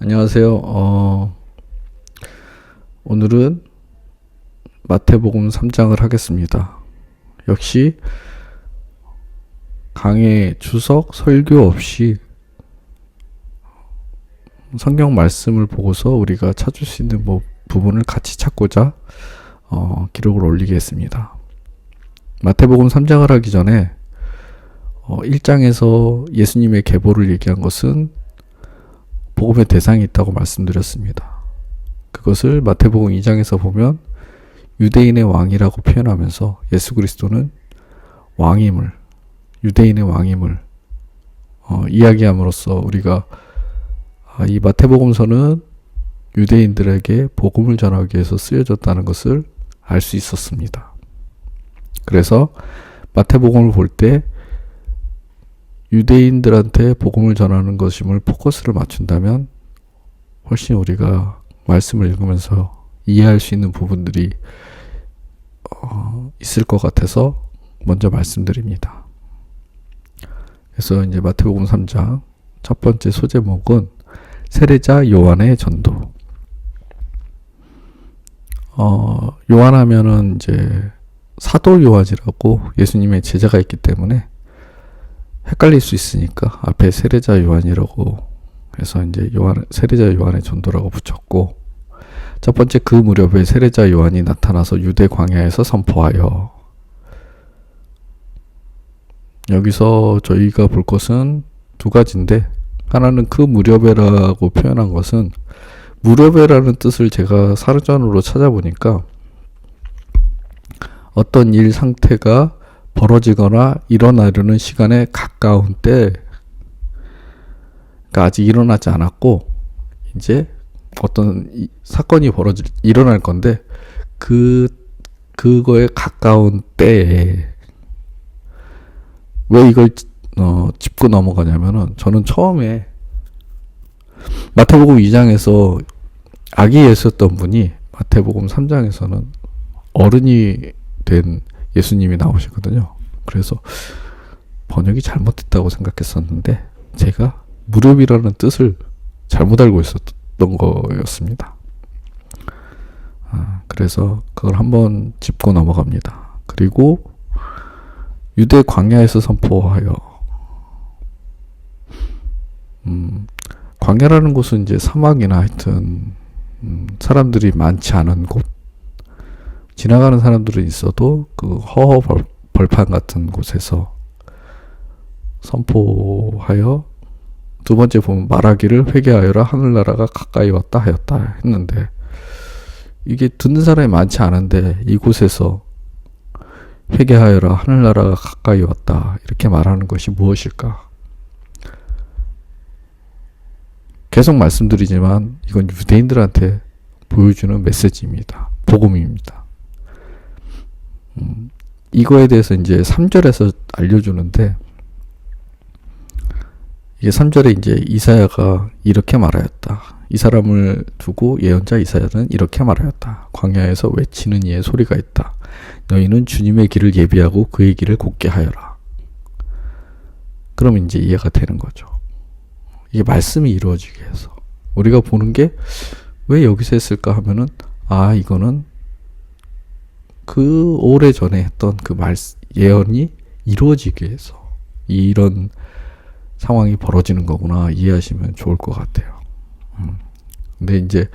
안녕하세요. 오늘은 마태복음 3장을 하겠습니다. 역시 강의 주석 설교 없이 성경 말씀을 보고서 우리가 찾을 수 있는 부분을 같이 찾고자 기록을 올리겠습니다. 마태복음 3장을 하기 전에 1장에서 예수님의 계보를 얘기한 것은 복음의 대상이 있다고 말씀드렸습니다. 그것을 마태복음 2장에서 보면 유대인의 왕이라고 표현하면서 예수 그리스도는 왕임을, 유대인의 왕임을 이야기함으로써 우리가 이 마태복음서는 유대인들에게 복음을 전하기 위해서 쓰여졌다는 것을 알 수 있었습니다. 그래서 마태복음을 볼 때 유대인들한테 복음을 전하는 것임을 포커스를 맞춘다면 훨씬 우리가 말씀을 읽으면서 이해할 수 있는 부분들이 있을 것 같아서 먼저 말씀드립니다. 그래서 이제 마태복음 3장 첫 번째 소제목은 세례자 요한의 전도. 요한하면은 이제 사도 요한이라고 예수님의 제자가 있기 때문에 헷갈릴 수 있으니까 앞에 세례자 요한이라고 해서 이제 세례자 요한의 전도라고 붙였고, 첫 번째 그 무렵에 세례자 요한이 나타나서 유대 광야에서 선포하여. 여기서 저희가 볼 것은 두 가지인데, 하나는 그 무렵에라고 표현한 것은, 무렵에라는 뜻을 제가 사전으로 찾아보니까 어떤 일 상태가 벌어지거나 일어나려는 시간에 가까운 때, 그러니까 아직 일어나지 않았고 이제 어떤 사건이 일어날 건데 그거에 가까운 때에 왜 이걸 짚고 넘어가냐면은, 저는 처음에 마태복음 2장에서 아기 예수였던 분이 마태복음 3장에서는 어른이 된 예수님이 나오시거든요. 그래서 번역이 잘못됐다고 생각했었는데 제가 무렵이라는 뜻을 잘못 알고 있었던 거였습니다. 그래서 그걸 한번 짚고 넘어갑니다. 그리고 유대 광야에서 선포하여. 광야라는 곳은 이제 사막이나 하여튼 사람들이 많지 않은 곳, 지나가는 사람들은 있어도 그 허허 벌판 같은 곳에서 선포하여, 두 번째 보면 말하기를 회개하여라 하늘나라가 가까이 왔다 하였다 했는데, 이게 듣는 사람이 많지 않은데 이곳에서 회개하여라 하늘나라가 가까이 왔다 이렇게 말하는 것이 무엇일까? 계속 말씀드리지만 이건 유대인들한테 보여주는 메시지입니다. 복음입니다. 이거에 대해서 이제 3절에서 알려주는데, 이게 3절에 이제 이사야가 이렇게 말하였다. 이 사람을 두고 예언자 이사야는 이렇게 말하였다. 광야에서 외치는 이의 소리가 있다. 너희는 주님의 길을 예비하고 그의 길을 곧게 하여라. 그러면 이제 이해가 되는 거죠. 이게 말씀이 이루어지게 해서. 우리가 보는 게 왜 여기서 했을까 하면은, 이거는 그 오래전에 했던 그 예언이 이루어지기 위해서 이런 상황이 벌어지는 거구나 이해하시면 좋을 것 같아요. 근데 이제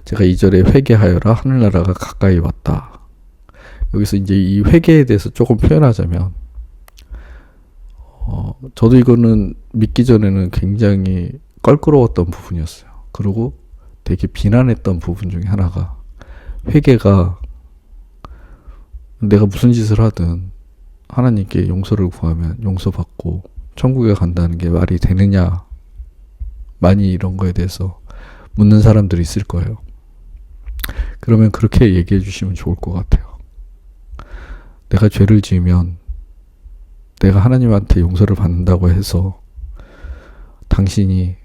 제가 2절에 회개하여라 하늘나라가 가까이 왔다. 여기서 이제 이 회개에 대해서 조금 표현하자면, 저도 이거는 믿기 전에는 굉장히 껄끄러웠던 부분이었어요. 그리고 되게 비난했던 부분 중에 하나가, 회개가 내가 무슨 짓을 하든 하나님께 용서를 구하면 용서받고 천국에 간다는 게 말이 되느냐, 많이 이런 거에 대해서 묻는 사람들이 있을 거예요. 그러면 그렇게 얘기해 주시면 좋을 것 같아요. 내가 죄를 지으면 내가 하나님한테 용서를 받는다고 해서 당신이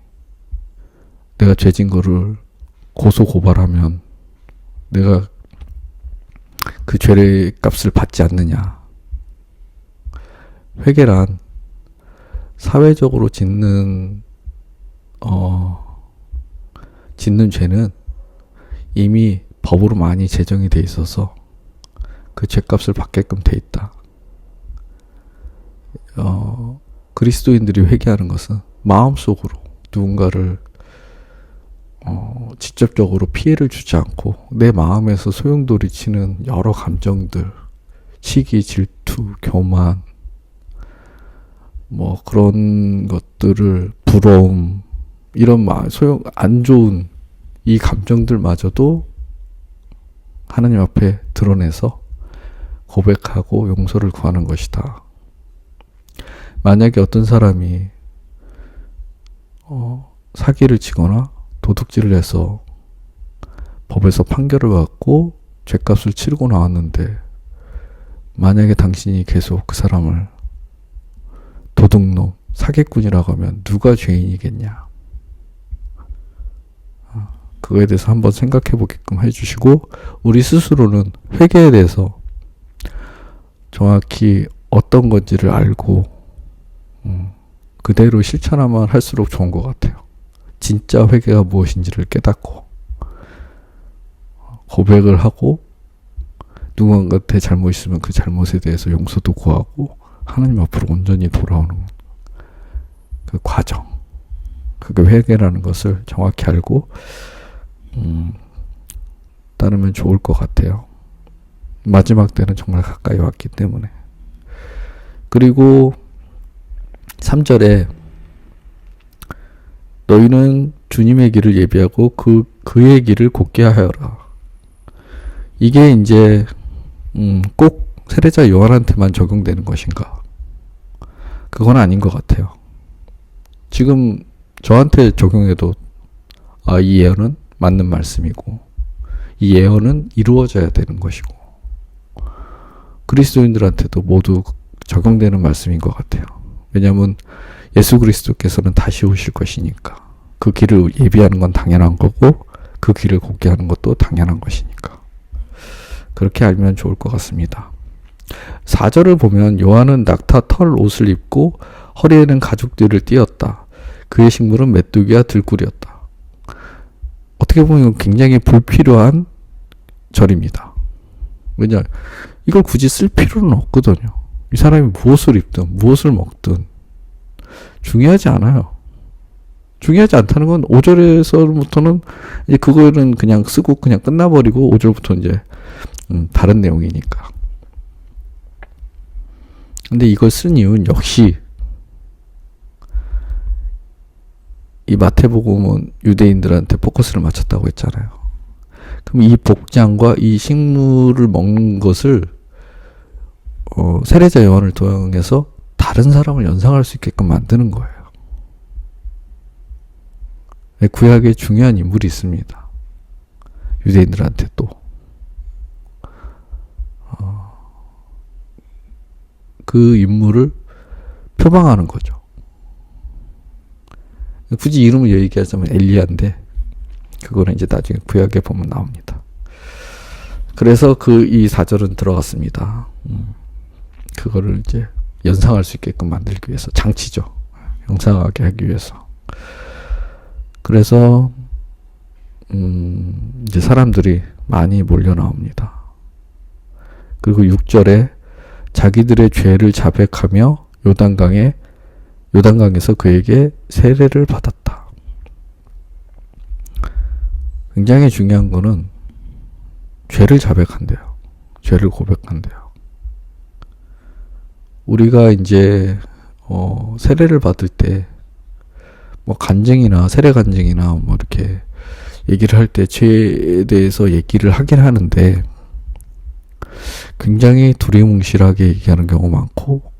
내가 죄진 거를 고소 고발하면 내가 그 죄의 값을 받지 않느냐. 회개란 사회적으로 짓는 짓는 죄는 이미 법으로 많이 제정이 돼 있어서 그 죄값을 받게끔 돼 있다. 그리스도인들이 회개하는 것은 마음속으로 누군가를 직접적으로 피해를 주지 않고 내 마음에서 소용돌이치는 여러 감정들, 시기, 질투, 교만, 뭐 그런 것들을, 부러움, 이런 소용 안 좋은 이 감정들마저도 하나님 앞에 드러내서 고백하고 용서를 구하는 것이다. 만약에 어떤 사람이 사기를 치거나 도둑질을 해서 법에서 판결을 받고 죄값을 치르고 나왔는데, 만약에 당신이 계속 그 사람을 도둑놈, 사기꾼이라고 하면 누가 죄인이겠냐? 그거에 대해서 한번 생각해 보게끔 해주시고, 우리 스스로는 회개에 대해서 정확히 어떤 건지를 알고 그대로 실천하면 할수록 좋은 것 같아요. 진짜 회개가 무엇인지를 깨닫고 고백을 하고, 누군가한테 잘못 있으면 그 잘못에 대해서 용서도 구하고 하나님 앞으로 온전히 돌아오는 그 과정, 그게 회개라는 것을 정확히 알고 따르면 좋을 것 같아요. 마지막 때는 정말 가까이 왔기 때문에. 그리고 3절에 너희는 주님의 길을 예비하고 그의 길을 곧게 하여라. 이게 이제 꼭 세례자 요한한테만 적용되는 것인가? 그건 아닌 것 같아요. 지금 저한테 적용해도 이 예언은 맞는 말씀이고 이 예언은 이루어져야 되는 것이고, 그리스도인들한테도 모두 적용되는 말씀인 것 같아요. 왜냐하면 예수 그리스도께서는 다시 오실 것이니까 그 길을 예비하는 건 당연한 거고 그 길을 곧게 하는 것도 당연한 것이니까 그렇게 알면 좋을 것 같습니다. 4절을 보면 요한은 낙타 털 옷을 입고 허리에는 가죽띠를 띠었다. 그의 식물은 메뚜기와 들꿀이었다. 어떻게 보면 굉장히 불필요한 절입니다. 왜냐, 이걸 굳이 쓸 필요는 없거든요. 이 사람이 무엇을 입든 무엇을 먹든 중요하지 않아요. 중요하지 않다는 건 5절에서부터는 이제 그거는 그냥 쓰고 그냥 끝나버리고 5절부터 이제 다른 내용이니까. 근데 이걸 쓴 이유는 역시 이 마태복음은 유대인들한테 포커스를 맞췄다고 했잖아요. 그럼 이 복장과 이 식물을 먹는 것을 세례자 요한을 통해서 다른 사람을 연상할 수 있게끔 만드는 거예요. 구약에 중요한 인물이 있습니다. 유대인들한테 또 그 인물을 표방하는 거죠. 굳이 이름을 얘기하자면 엘리야인데 그거는 이제 나중에 구약에 보면 나옵니다. 그래서 이 4절은 들어갔습니다. 그거를 이제 연상할 수 있게끔 만들기 위해서, 장치죠. 연상하게 하기 위해서. 그래서 이제 사람들이 많이 몰려 나옵니다. 그리고 6절에 자기들의 죄를 자백하며 요단강에서 그에게 세례를 받았다. 굉장히 중요한 거는 죄를 자백한대요. 죄를 고백한대요. 우리가 이제 세례를 받을 때 뭐 간증이나 세례 간증이나 뭐 이렇게 얘기를 할 때 죄에 대해서 얘기를 하긴 하는데 굉장히 두리뭉실하게 얘기하는 경우가 많고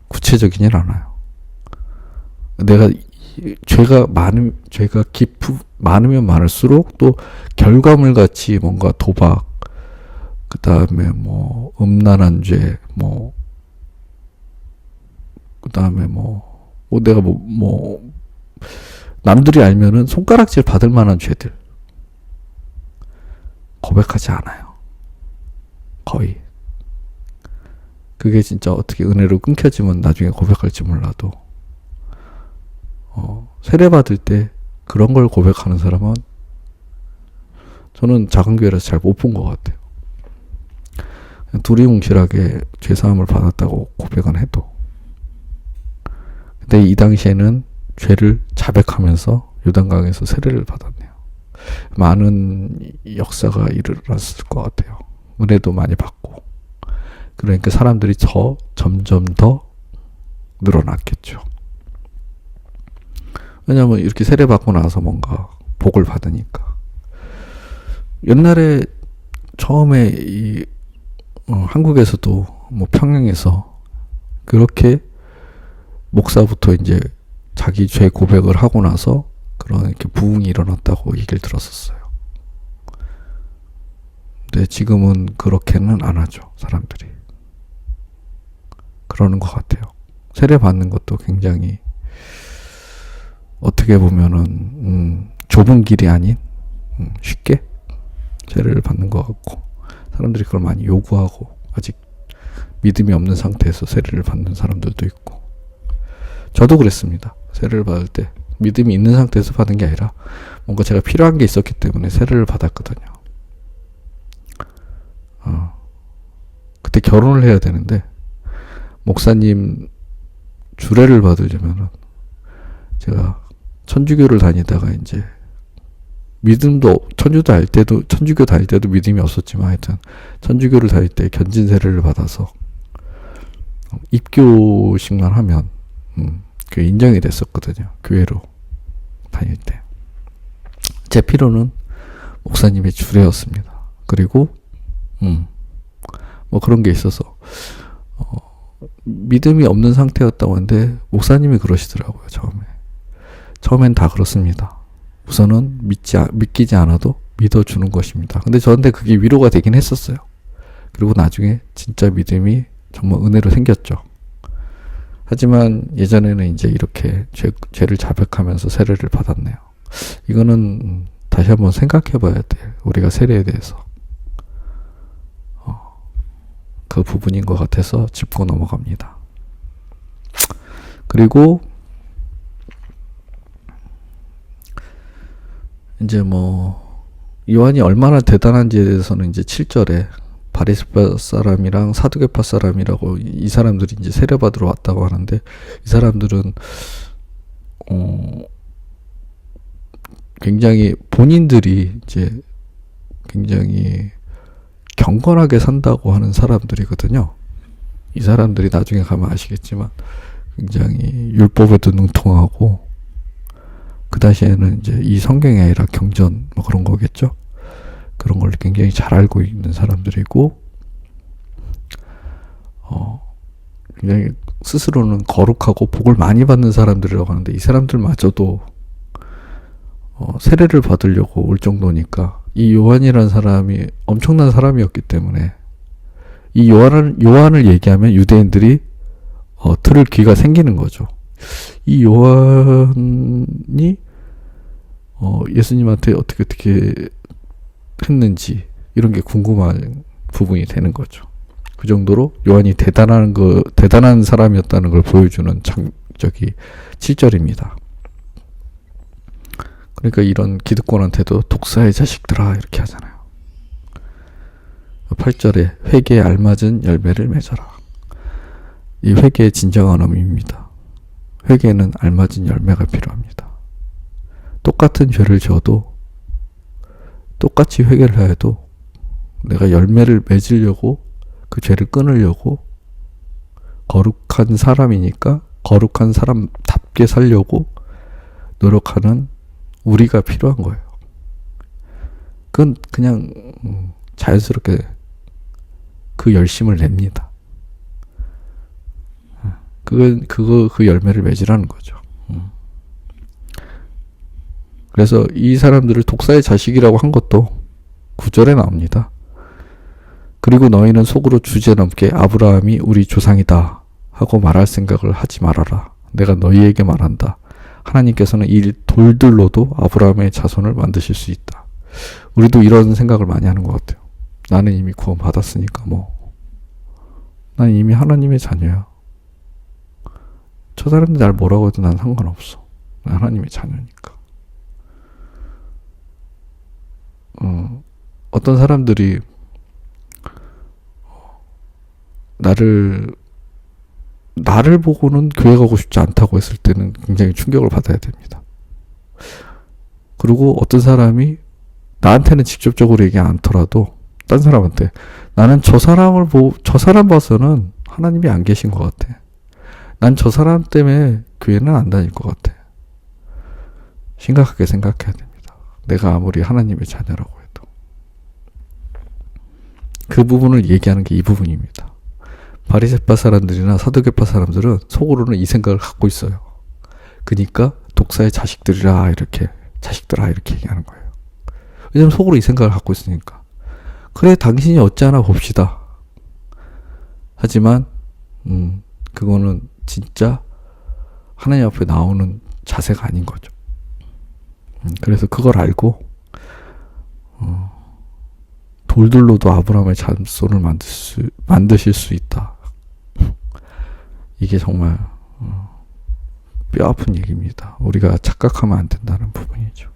구체적이진 않아요. 내가 죄가 많으면 많을수록 또 결과물 같이 뭔가 도박, 그 다음에 뭐 음란한 죄, 그 다음에 내가 남들이 알면은 손가락질 받을 만한 죄들 고백하지 않아요. 거의. 그게 진짜 어떻게 은혜로 끊겨지면 나중에 고백할지 몰라도 세례 받을 때 그런 걸 고백하는 사람은 저는 작은 교회라서 잘 못 본 것 같아요. 두리뭉실하게 죄사함을 받았다고 고백은 해도, 근데 이 당시에는 죄를 자백하면서 요단강에서 세례를 받았네요. 많은 역사가 일어났을 것 같아요. 은혜도 많이 받고. 그러니까 사람들이 점점 더 늘어났겠죠. 왜냐하면 이렇게 세례 받고 나서 뭔가 복을 받으니까. 옛날에 처음에 한국에서도 뭐 평양에서 그렇게 목사부터 이제 자기 죄 고백을 하고 나서 그런 이렇게 부흥이 일어났다고 얘기를 들었었어요. 근데 지금은 그렇게는 안 하죠, 사람들이. 그러는 것 같아요. 세례 받는 것도 굉장히 어떻게 보면은 좁은 길이 아닌 쉽게 세례를 받는 것 같고, 사람들이 그걸 많이 요구하고 아직 믿음이 없는 상태에서 세례를 받는 사람들도 있고, 저도 그랬습니다. 세례를 받을 때 믿음이 있는 상태에서 받은 게 아니라 뭔가 제가 필요한 게 있었기 때문에 세례를 받았거든요. 그때 결혼을 해야 되는데 목사님 주례를 받으려면은 제가 천주교를 다니다가 이제 천주교 다닐 때도 믿음이 없었지만 하여튼 천주교를 다닐 때 견진 세례를 받아서 입교식만 하면 그 인정이 됐었거든요. 교회로 다닐 때. 제 필요는 목사님의 주례였습니다. 그리고 뭐 그런 게 있어서 믿음이 없는 상태였다고 하는데 목사님이 그러시더라고요. 처음엔 다 그렇습니다. 우선은 믿기지 않아도 믿어주는 것입니다. 근데 저한테 그게 위로가 되긴 했었어요. 그리고 나중에 진짜 믿음이 정말 은혜로 생겼죠. 하지만 예전에는 이제 이렇게 죄를 자백하면서 세례를 받았네요. 이거는 다시 한번 생각해 봐야 돼. 우리가 세례에 대해서. 그 부분인 것 같아서 짚고 넘어갑니다. 그리고 이제 뭐 요한이 얼마나 대단한지에 대해서는 이제 7절에 바리새파 사람이랑 사두개파 사람이라고 이 사람들이 이제 세례 받으러 왔다고 하는데, 이 사람들은 굉장히 본인들이 이제 굉장히 경건하게 산다고 하는 사람들이거든요. 이 사람들이 나중에 가면 아시겠지만 굉장히 율법에도 능통하고, 그 당시에는 이제 이 성경이 아니라 경전 뭐 그런 거겠죠. 그런 걸 굉장히 잘 알고 있는 사람들이고, 굉장히 스스로는 거룩하고 복을 많이 받는 사람들이라고 하는데, 이 사람들마저도 세례를 받으려고 올 정도니까 이 요한이라는 사람이 엄청난 사람이었기 때문에 이 요한을 얘기하면 유대인들이 들을 귀가 생기는 거죠. 이 요한이 예수님한테 어떻게 했는지 이런 게 궁금한 부분이 되는 거죠. 그 정도로 요한이 대단한 사람이었다는 걸 보여주는 7절입니다. 그러니까 이런 기득권한테도 독사의 자식들아 이렇게 하잖아요. 8절에 회개에 알맞은 열매를 맺어라. 이 회개의 진정한 의미입니다. 회개에는 알맞은 열매가 필요합니다. 똑같은 죄를 지어도 똑같이 회개를 해도 내가 열매를 맺으려고 그 죄를 끊으려고 거룩한 사람이니까 거룩한 사람답게 살려고 노력하는 우리가 필요한 거예요. 그건 그냥 자연스럽게 그 열심을 냅니다. 그 열매를 맺으라는 거죠. 그래서 이 사람들을 독사의 자식이라고 한 것도 9절에 나옵니다. 그리고 너희는 속으로 주제넘게 아브라함이 우리 조상이다 하고 말할 생각을 하지 말아라. 내가 너희에게 말한다. 하나님께서는 이 돌들로도 아브라함의 자손을 만드실 수 있다. 우리도 이런 생각을 많이 하는 것 같아요. 나는 이미 구원 받았으니까 난 이미 하나님의 자녀야. 저 사람들 날 뭐라고 해도 난 상관없어. 난 하나님의 자녀니까. 어떤 사람들이 나를 보고는 교회 가고 싶지 않다고 했을 때는 굉장히 충격을 받아야 됩니다. 그리고 어떤 사람이 나한테는 직접적으로 얘기 않더라도 딴 사람한테 나는 저 사람 봐서는 하나님이 안 계신 것 같아. 난 저 사람 때문에 교회는 안 다닐 것 같아. 심각하게 생각해야 됩니다. 내가 아무리 하나님의 자녀라고 해도. 그 부분을 얘기하는 게 이 부분입니다. 바리새파 사람들이나 사두개파 사람들은 속으로는 이 생각을 갖고 있어요. 그러니까 독사의 자식들아 이렇게 얘기하는 거예요. 왜냐면 속으로 이 생각을 갖고 있으니까. 그래 당신이 어찌하나 봅시다. 하지만 그거는 진짜 하나님 앞에 나오는 자세가 아닌 거죠. 그래서 그걸 알고 돌들로도 아브라함의 자손을 만드실 수 있다. 이게 정말 뼈아픈 얘기입니다. 우리가 착각하면 안 된다는 부분이죠.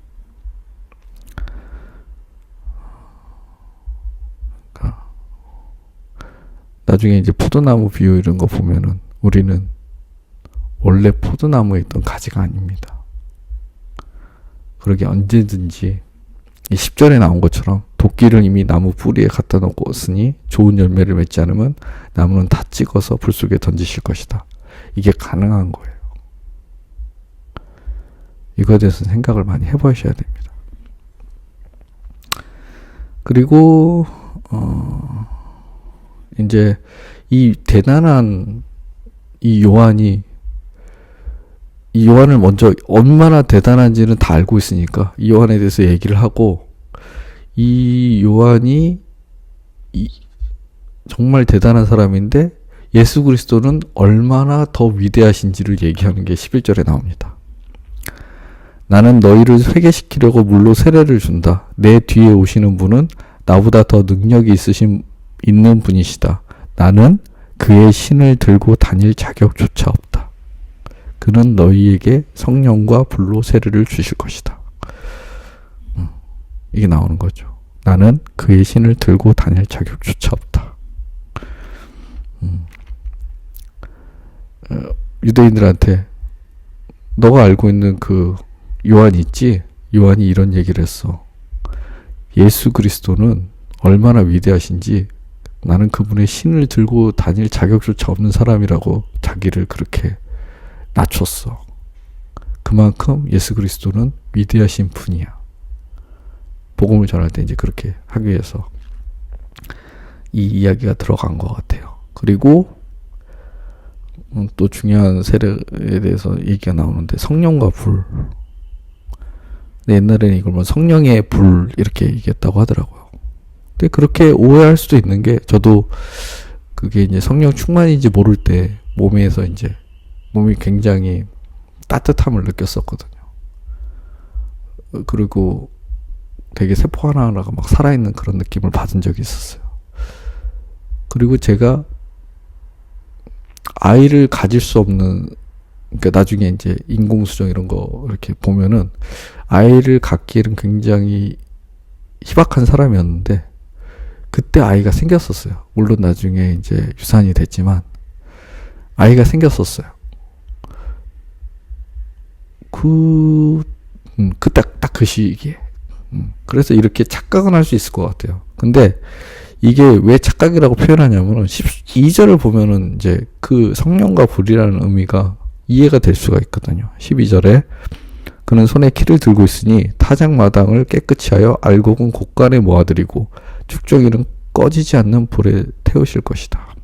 그러니까 나중에 이제 포도나무 비유 이런 거 보면은 우리는 원래 포도나무에 있던 가지가 아닙니다. 그러게 언제든지 이 10절에 나온 것처럼 도끼를 이미 나무 뿌리에 갖다 놓았으니 좋은 열매를 맺지 않으면 나무는 다 찍어서 불 속에 던지실 것이다. 이게 가능한 거예요. 이거에 대해서 생각을 많이 해보셔야 됩니다. 그리고 이제 이 대단한 이 요한을 먼저 얼마나 대단한지는 다 알고 있으니까 이 요한에 대해서 얘기를 하고 이 요한이 정말 대단한 사람인데 예수 그리스도는 얼마나 더 위대하신지를 얘기하는 게 11절에 나옵니다. 나는 너희를 회개시키려고 물로 세례를 준다. 내 뒤에 오시는 분은 나보다 더 능력이 있는 분이시다. 나는 그의 신을 들고 다닐 자격조차 없다. 그는 너희에게 성령과 불로 세례를 주실 것이다. 이게 나오는 거죠. 나는 그의 신을 들고 다닐 자격조차 없다. 유대인들한테 너가 알고 있는 그 요한이 있지? 요한이 이런 얘기를 했어. 예수 그리스도는 얼마나 위대하신지 나는 그분의 신을 들고 다닐 자격조차 없는 사람이라고 자기를 그렇게 낮췄어. 그만큼 예수 그리스도는 위대하신 분이야. 복음을 전할 때 이제 그렇게 하기 위해서 이 이야기가 들어간 것 같아요. 그리고 또 중요한 세례에 대해서 얘기가 나오는데 성령과 불. 옛날에는 이걸 뭐 성령의 불 이렇게 얘기했다고 하더라고요. 근데 그렇게 오해할 수도 있는 게 저도 그게 이제 성령 충만인지 모를 때 몸에서 이제 몸이 굉장히 따뜻함을 느꼈었거든요. 그리고 되게 세포 하나하나가 막 살아있는 그런 느낌을 받은 적이 있었어요. 그리고 제가 아이를 가질 수 없는, 그러니까 나중에 이제 인공수정 이런 거 이렇게 보면은 아이를 갖기에는 굉장히 희박한 사람이었는데 그때 아이가 생겼었어요. 물론 나중에 이제 유산이 됐지만 아이가 생겼었어요. 딱 그 시기에. 그래서 이렇게 착각은 할 수 있을 것 같아요. 근데 이게 왜 착각이라고 표현하냐면은 12절을 보면은 이제 그 성령과 불이라는 의미가 이해가 될 수가 있거든요. 12절에 그는 손에 키를 들고 있으니 타작마당을 깨끗이 하여 알곡은 곳간에 모아들이고 축정이는 꺼지지 않는 불에 태우실 것이다.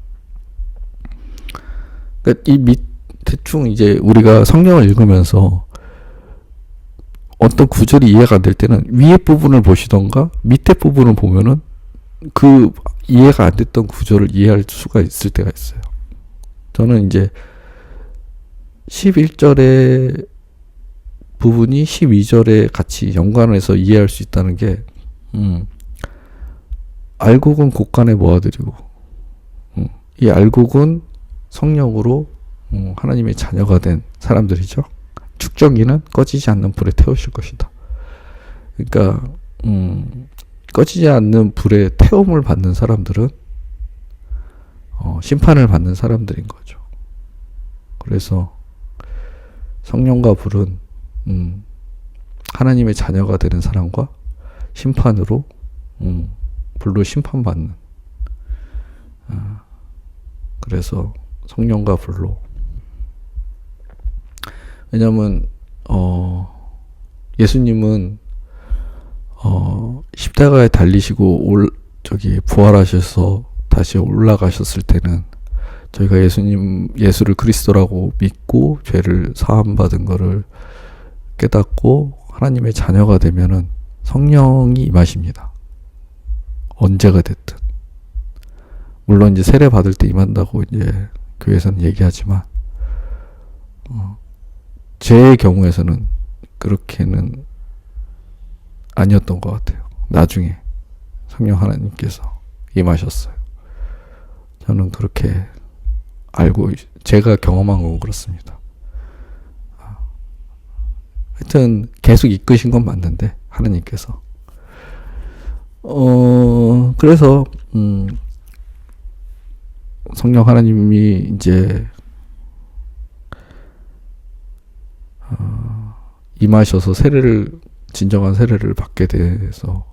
그러니까 대충 이제 우리가 성경을 읽으면서 어떤 구절이 이해가 안 될 때는 위에 부분을 보시던가 밑에 부분을 보면은 그 이해가 안 됐던 구절을 이해할 수가 있을 때가 있어요. 저는 이제 11절의 부분이 12절에 같이 연관해서 이해할 수 있다는 게 알곡은 곳간에 모아드리고 이 알곡은 성령으로 하나님의 자녀가 된 사람들이죠. 축정기는 꺼지지 않는 불에 태우실 것이다. 그러니까 꺼지지 않는 불의 태움을 받는 사람들은 심판을 받는 사람들인 거죠. 그래서 성령과 불은 하나님의 자녀가 되는 사람과 심판으로 불로 심판받는, 그래서 성령과 불로. 왜냐면 예수님은 십자가에 달리시고 부활하셔서 다시 올라가셨을 때는 저희가 예수를 그리스도라고 믿고 죄를 사함받은 거를 깨닫고 하나님의 자녀가 되면은 성령이 임하십니다. 언제가 됐든. 물론 이제 세례 받을 때 임한다고 이제 교회에서는 얘기하지만, 제 경우에서는 그렇게는 아니었던 것 같아요. 나중에 성령 하나님께서 임하셨어요. 저는 그렇게 알고, 제가 경험한 건 그렇습니다. 하여튼 계속 이끄신 건 맞는데 하나님께서 그래서 성령 하나님이 이제 임하셔서 진정한 세례를 받게 돼서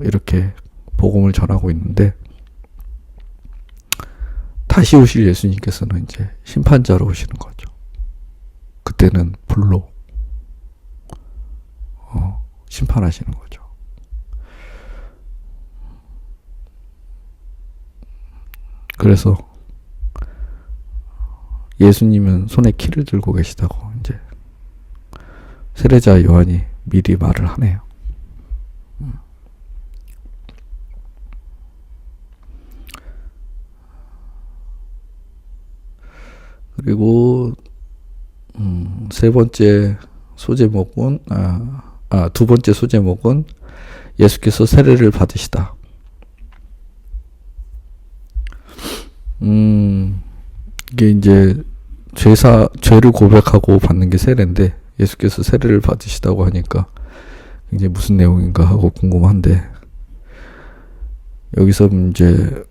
이렇게 복음을 전하고 있는데, 다시 오실 예수님께서는 이제 심판자로 오시는 거죠. 그때는 불로 심판하시는 거죠. 그래서 예수님은 손에 키를 들고 계시다고 이제 세례자 요한이 미리 말을 하네요. 그리고 두 번째 소제목은 예수께서 세례를 받으시다. 이게 이제 죄를 고백하고 받는 게 세례인데, 예수께서 세례를 받으시다고 하니까 굉장히 무슨 내용인가 하고 궁금한데, 여기서 이제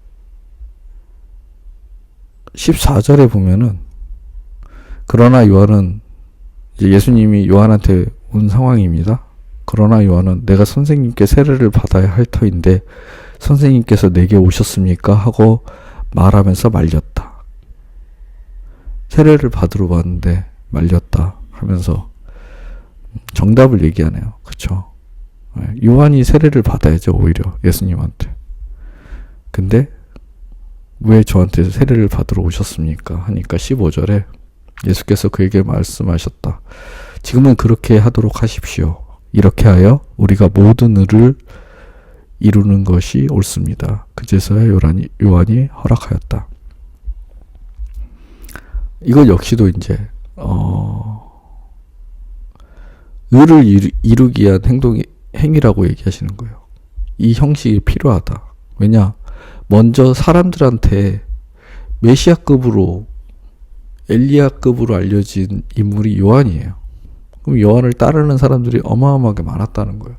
14절에 보면은, 그러나 요한은, 이제 예수님이 요한한테 온 상황입니다. 그러나 요한은 내가 선생님께 세례를 받아야 할 터인데 선생님께서 내게 오셨습니까? 하고 말하면서 말렸다. 세례를 받으러 왔는데 말렸다 하면서 정답을 얘기하네요. 그쵸? 요한이 세례를 받아야죠, 오히려 예수님한테. 근데 왜 저한테 세례를 받으러 오셨습니까? 하니까 15절에 예수께서 그에게 말씀하셨다. 지금은 그렇게 하도록 하십시오. 이렇게 하여 우리가 모든 의를 이루는 것이 옳습니다. 그제서야 요한이 허락하였다. 이거 역시도 이제 의를 이루기 위한 행위라고 얘기하시는 거예요. 이 형식이 필요하다. 왜냐? 먼저 사람들한테 메시아급으로, 엘리야급으로 알려진 인물이 요한이에요. 그럼 요한을 따르는 사람들이 어마어마하게 많았다는 거예요.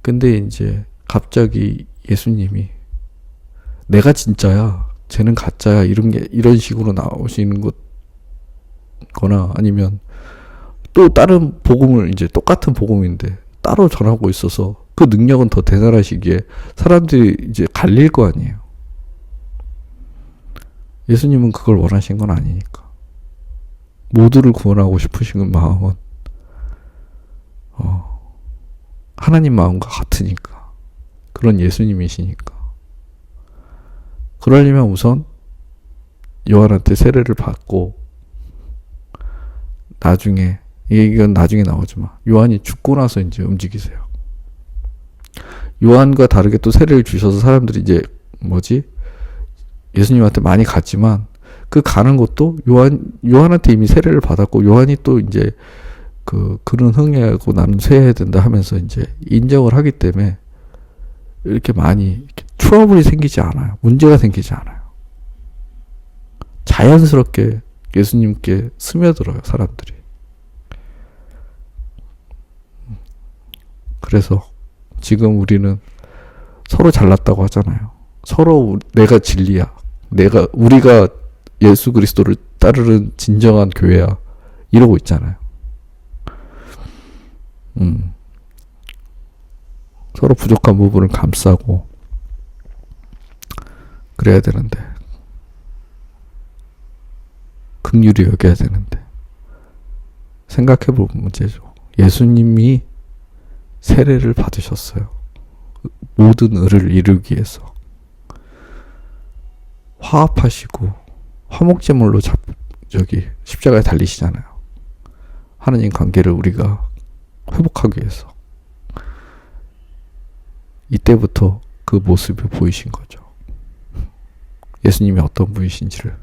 근데 이제 갑자기 예수님이 내가 진짜야, 쟤는 가짜야, 이런 식으로 나오시는 거나, 아니면 또 다른 복음을, 이제 똑같은 복음인데 따로 전하고 있어서 그 능력은 더 대단하시기에 사람들이 이제 갈릴 거 아니에요. 예수님은 그걸 원하신 건 아니니까. 모두를 구원하고 싶으신 마음은 하나님 마음과 같으니까. 그런 예수님이시니까. 그러려면 우선 요한한테 세례를 받고, 나중에, 이건 나중에 나오지만 요한이 죽고 나서 이제 움직이세요. 요한과 다르게 또 세례를 주셔서 사람들이 이제 예수님한테 많이 갔지만, 그 가는 것도 요한한테 이미 세례를 받았고, 요한이 또 이제 그는 흥해하고 나는 쇠해야 된다 하면서 이제 인정을 하기 때문에 이렇게 많이 트러블이 생기지 않아요. 문제가 생기지 않아요. 자연스럽게 예수님께 스며들어요, 사람들이. 그래서 지금 우리는 서로 잘났다고 하잖아요. 서로 내가 진리야. 우리가 예수 그리스도를 따르는 진정한 교회야. 이러고 있잖아요. 서로 부족한 부분을 감싸고 그래야 되는데, 긍휼히 여겨야 되는데, 생각해볼 문제죠. 예수님이 세례를 받으셨어요. 모든 의를 이루기 위해서. 화합하시고 화목제물로 십자가에 달리시잖아요. 하나님 관계를 우리가 회복하기 위해서. 이때부터 그 모습이 보이신 거죠. 예수님이 어떤 분이신지를.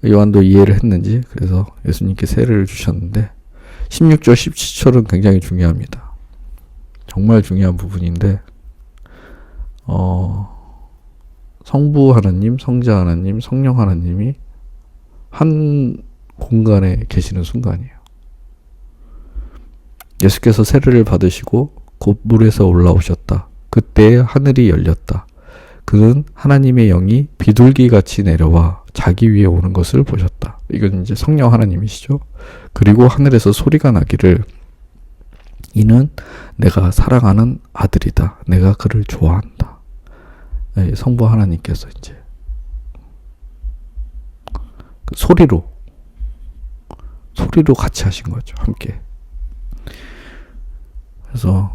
요한도 이해를 했는지, 그래서 예수님께 세례를 주셨는데, 16절, 17절은 굉장히 중요합니다. 정말 중요한 부분인데, 성부 하나님, 성자 하나님, 성령 하나님이 한 공간에 계시는 순간이에요. 예수께서 세례를 받으시고 곧 물에서 올라오셨다. 그때 하늘이 열렸다. 그는 하나님의 영이 비둘기같이 내려와 자기 위에 오는 것을 보셨다. 이건 이제 성령 하나님이시죠. 그리고 하늘에서 소리가 나기를, 이는 내가 사랑하는 아들이다. 내가 그를 좋아한다. 네, 성부 하나님께서 이제 그 소리로 같이 하신 거죠. 함께. 그래서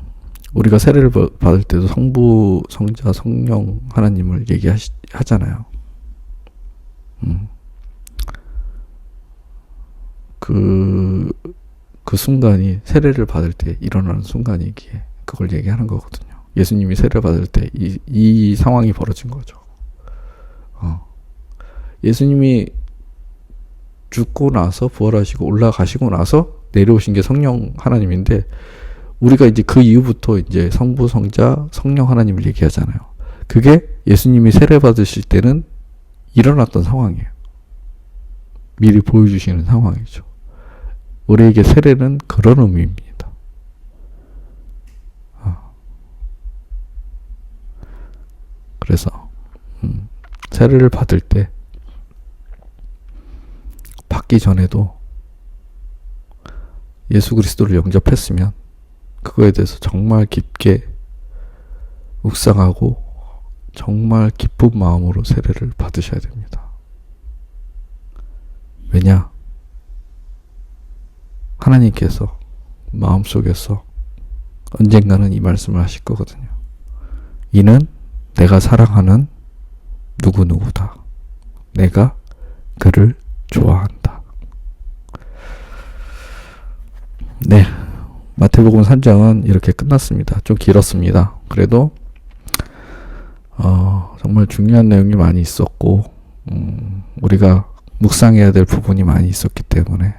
우리가 세례를 받을 때도 성부, 성자, 성령 하나님을 하잖아요. 그 순간이 세례를 받을 때 일어나는 순간이기에 그걸 얘기하는 거거든요. 예수님이 세례를 받을 때 이 상황이 벌어진 거죠. 예수님이 죽고 나서 부활하시고 올라가시고 나서 내려오신 게 성령 하나님인데, 우리가 이제 그 이후부터 이제 성부, 성자, 성령 하나님을 얘기하잖아요. 그게 예수님이 세례 받으실 때는 일어났던 상황이에요. 미리 보여주시는 상황이죠. 우리에게 세례는 그런 의미입니다. 그래서 세례를 받을 때 받기 전에도 예수 그리스도를 영접했으면 그거에 대해서 정말 깊게 묵상하고 정말 기쁜 마음으로 세례를 받으셔야 됩니다. 왜냐? 하나님께서 마음속에서 언젠가는 이 말씀을 하실 거거든요. 이는 내가 사랑하는 누구누구다. 내가 그를 좋아한다. 네, 마태복음 3장은 이렇게 끝났습니다. 좀 길었습니다. 그래도 정말 중요한 내용이 많이 있었고, 우리가 묵상해야 될 부분이 많이 있었기 때문에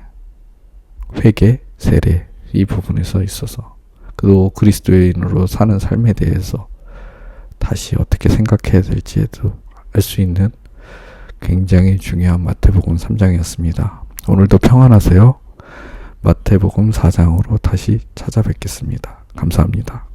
회개, 세례 이 부분에서 있어서, 그리고 그리스도인으로 사는 삶에 대해서 다시 어떻게 생각해야 될지에도 알 수 있는 굉장히 중요한 마태복음 3장이었습니다. 오늘도 평안하세요. 마태복음 4장으로 다시 찾아뵙겠습니다. 감사합니다.